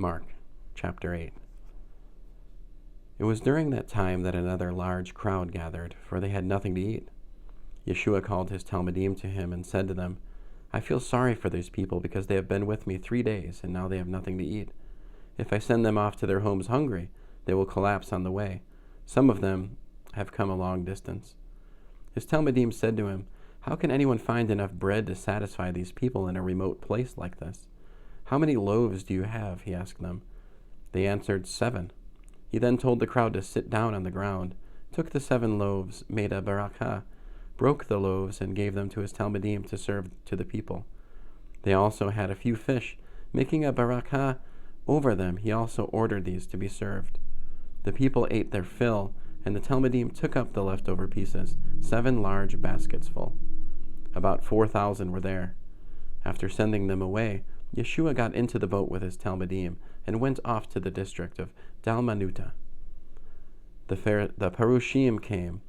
Mark chapter 8. It was during that time that another large crowd gathered, for they had nothing to eat. Yeshua called his talmidim to him and said to them, I feel sorry for these people because they have been with me 3 days, and now they have nothing to eat. If I send them off to their homes hungry, they will collapse on the way. Some of them have come a long distance. His talmidim said to him, How can anyone find enough bread to satisfy these people in a remote place like this? How many loaves do you have? He asked them. They answered, 7. He then told the crowd to sit down on the ground, took the 7 loaves, made a barakah, broke the loaves, and gave them to his talmidim to serve to the people. They also had a few fish. Making a barakah over them, he also ordered these to be served. The people ate their fill, and the talmidim took up the leftover pieces, 7 large baskets full. About 4,000 were there. After sending them away, Yeshua got into the boat with his talmidim and went off to the district of Dalmanuta. The Parushim came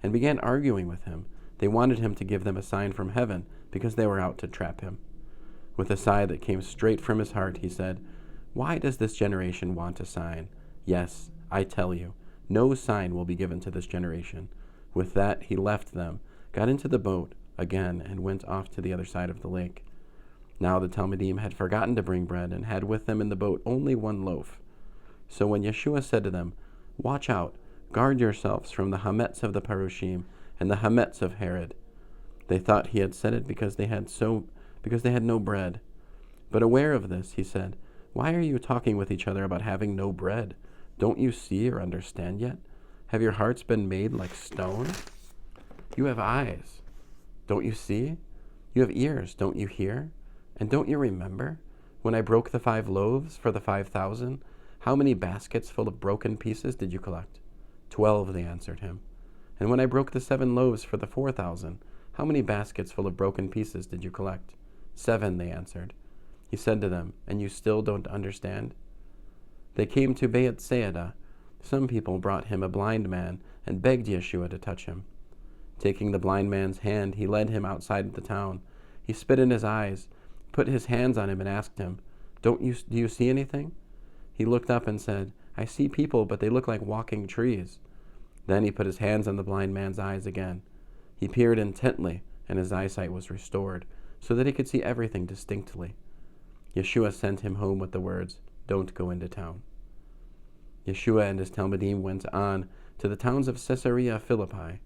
and began arguing with him. They wanted him to give them a sign from heaven because they were out to trap him. With a sigh that came straight from his heart, he said, Why does this generation want a sign? Yes, I tell you, no sign will be given to this generation. With that, he left them, got into the boat again, and went off to the other side of the lake. Now the talmidim had forgotten to bring bread and had with them in the boat only 1 loaf. So when Yeshua said to them, Watch out, guard yourselves from the hametz of the Parushim and the hametz of Herod. They thought he had said it because they had no bread. But aware of this, he said, Why are you talking with each other about having no bread? Don't you see or understand yet? Have your hearts been made like stone? You have eyes. Don't you see? You have ears. Don't you hear? And don't you remember when I broke the 5 loaves for the 5,000? How many baskets full of broken pieces did you collect? 12, they answered him. And when I broke the 7 loaves for the 4,000, how many baskets full of broken pieces did you collect? 7, they answered. He said to them, And you still don't understand? They came to Bethsaida. Some people brought him a blind man and begged Yeshua to touch him. Taking the blind man's hand, he led him outside the town. He spit in his eyes, put his hands on him, and asked him, Do you see anything? He looked up and said, I see people, but they look like walking trees. Then he put his hands on the blind man's eyes again. He peered intently, and his eyesight was restored, so that he could see everything distinctly. Yeshua sent him home with the words, Don't go into town. Yeshua and his talmidim went on to the towns of Caesarea Philippi.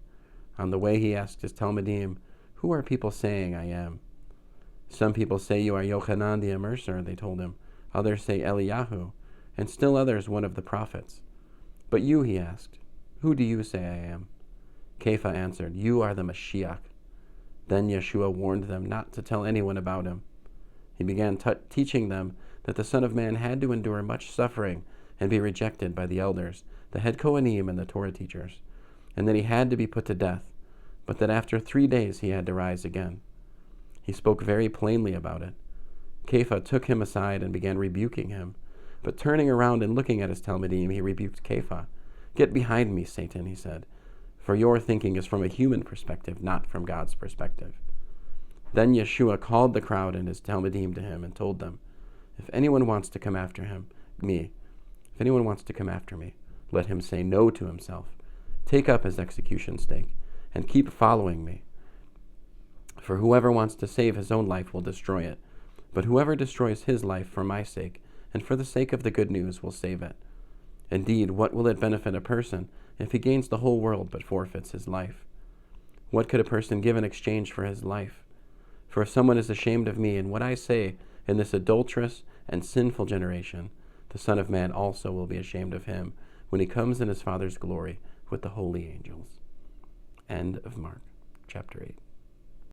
On the way he asked his talmidim, Who are people saying I am? Some people say you are Yochanan the Immerser, they told him. Others say Eliyahu, and still others one of the prophets. But you, he asked, Who do you say I am? Kepha answered, You are the Mashiach. Then Yeshua warned them not to tell anyone about him. He began teaching them that the Son of Man had to endure much suffering and be rejected by the elders, the head Kohanim, and the Torah teachers, and that he had to be put to death, but that after 3 days he had to rise again. He spoke very plainly about it. Kepha took him aside and began rebuking him. But turning around and looking at his talmidim, he rebuked Kepha. Get behind me, Satan, he said, for your thinking is from a human perspective, not from God's perspective. Then Yeshua called the crowd and his talmidim to him and told them, If anyone wants to come after me, let him say no to himself, take up his execution stake, and keep following me. For whoever wants to save his own life will destroy it, but whoever destroys his life for my sake and for the sake of the good news will save it. Indeed, what will it benefit a person if he gains the whole world but forfeits his life? What could a person give in exchange for his life? For if someone is ashamed of me and what I say in this adulterous and sinful generation, the Son of Man also will be ashamed of him when he comes in his Father's glory with the holy angels. End of Mark, chapter 8.